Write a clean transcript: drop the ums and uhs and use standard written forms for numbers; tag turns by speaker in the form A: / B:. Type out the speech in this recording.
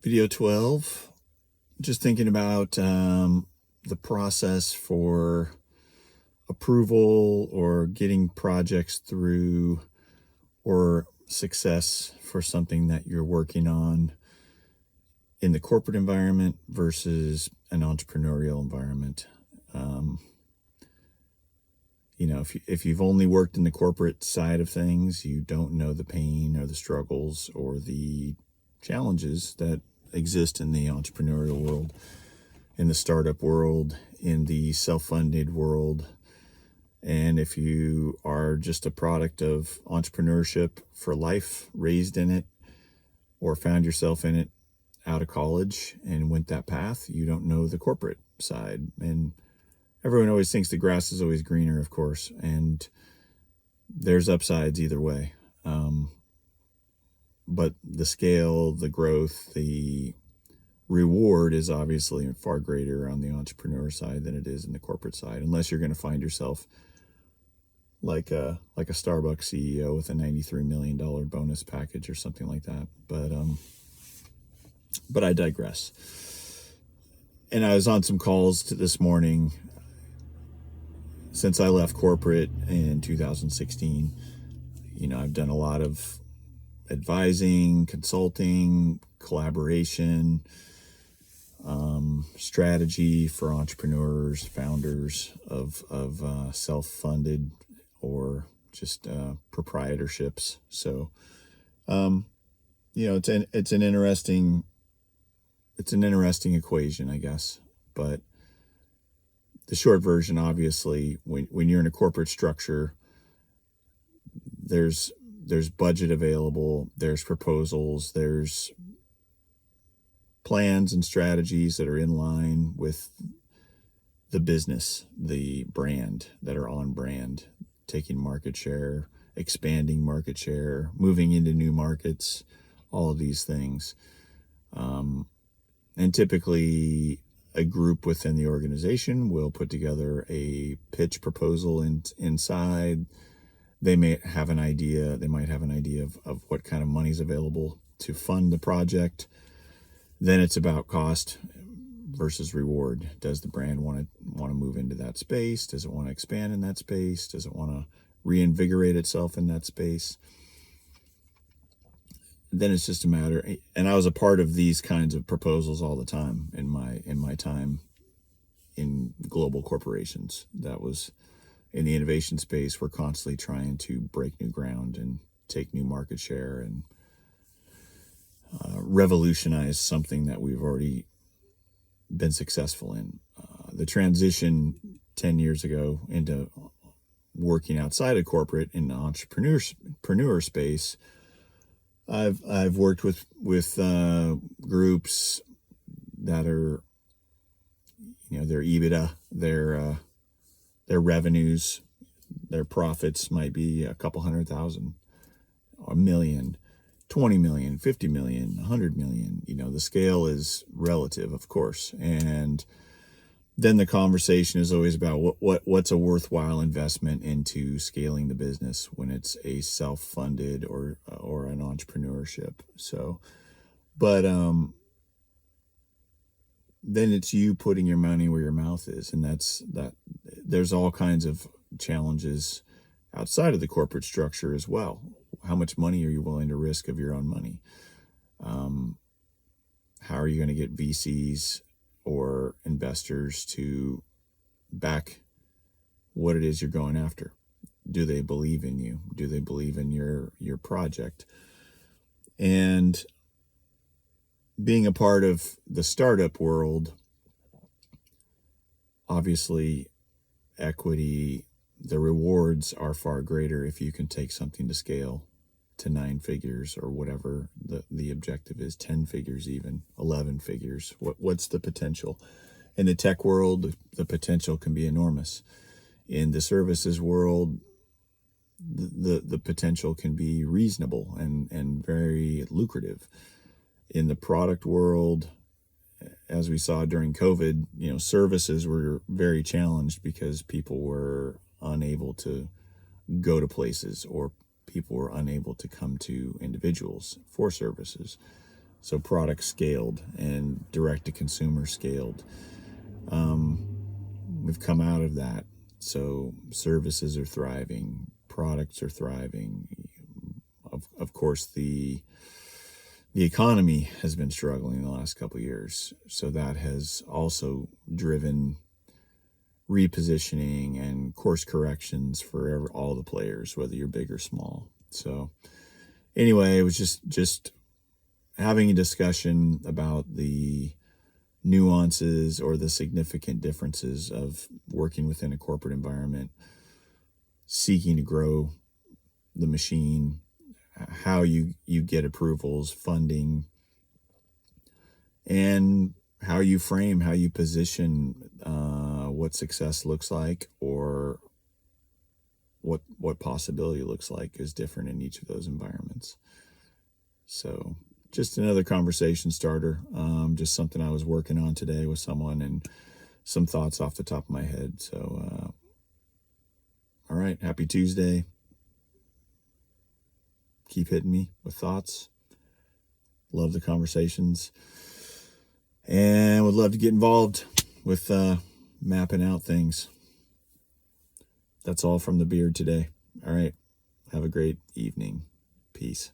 A: Video 12, just thinking about the process for approval or getting projects through or success for something that you're working on in the corporate environment versus an entrepreneurial environment. If you've only worked in the corporate side of things, you don't know the pain or the struggles or the challenges that exist in the entrepreneurial world, in the startup world, in the self-funded world. And if you are just a product of entrepreneurship for life, raised in it, or found yourself in it out of college and went that path, you don't know the corporate side. And everyone always thinks the grass is always greener, of course, and there's upsides either way. But the scale, the growth, the reward is obviously far greater on the entrepreneur side than it is in the corporate side, unless you're going to find yourself like a Starbucks CEO with a $93 million bonus package or something like that. But I digress. And I was on some calls this morning. Since I left corporate in 2016, I've done a lot of advising, consulting, collaboration, strategy for entrepreneurs, founders of self-funded or just proprietorships. So, it's an interesting equation, I guess. But the short version, obviously, when you're in a corporate structure, there's budget available, there's proposals, there's plans and strategies that are in line with the business, the brand, that are on brand, taking market share, expanding market share, moving into new markets, all of these things. And typically a group within the organization will put together a pitch proposal inside. They might have an idea of what kind of money is available to fund the project. Then it's about cost versus reward. Does the brand want to move into that space? Does it want to expand in that space? Does it want to reinvigorate itself in that space? Then it's just a matter, and I was a part of these kinds of proposals all the time in my time in global corporations. That was in the innovation space. We're constantly trying to break new ground and take new market share and revolutionize something that we've already been successful in. The transition 10 years ago into working outside of corporate in the entrepreneur space, I've worked with groups that are, their EBITDA, their revenues, their profits might be a couple 100,000, a million, 20 million, 50 million, 100 million. The scale is relative, of course. And then the conversation is always about what's a worthwhile investment into scaling the business when it's a self-funded or an entrepreneurship. So, but then it's you putting your money where your mouth is, and there's all kinds of challenges outside of the corporate structure as well. How much money are you willing to risk of your own money? How are you going to get VCs or investors to back what it is you're going after? Do they believe in you? Do they believe in your project? And being a part of the startup world, obviously equity, the rewards are far greater if you can take something to scale to 9 figures or whatever the objective is, 10 figures, even 11 figures. What's the potential? In the tech world, the potential can be enormous. In the services world, the potential can be reasonable and very lucrative. In the product world, as we saw during COVID, services were very challenged because people were unable to go to places, or people were unable to come to individuals for services. So product scaled and direct to consumer scaled. We've come out of that. So services are thriving, products are thriving. Of course, the economy has been struggling in the last couple of years. So that has also driven repositioning and course corrections for all the players, whether you're big or small. So anyway, it was just having a discussion about the nuances or the significant differences of working within a corporate environment, seeking to grow the machine, how you get approvals, funding, and how you frame, how you position what success looks like, or what possibility looks like is different in each of those environments. So just another conversation starter, just something I was working on today with someone, and some thoughts off the top of my head. So all right, happy Tuesday. Keep hitting me with thoughts. Love the conversations, and would love to get involved with mapping out things. That's all from the beard today. All right. Have a great evening. Peace.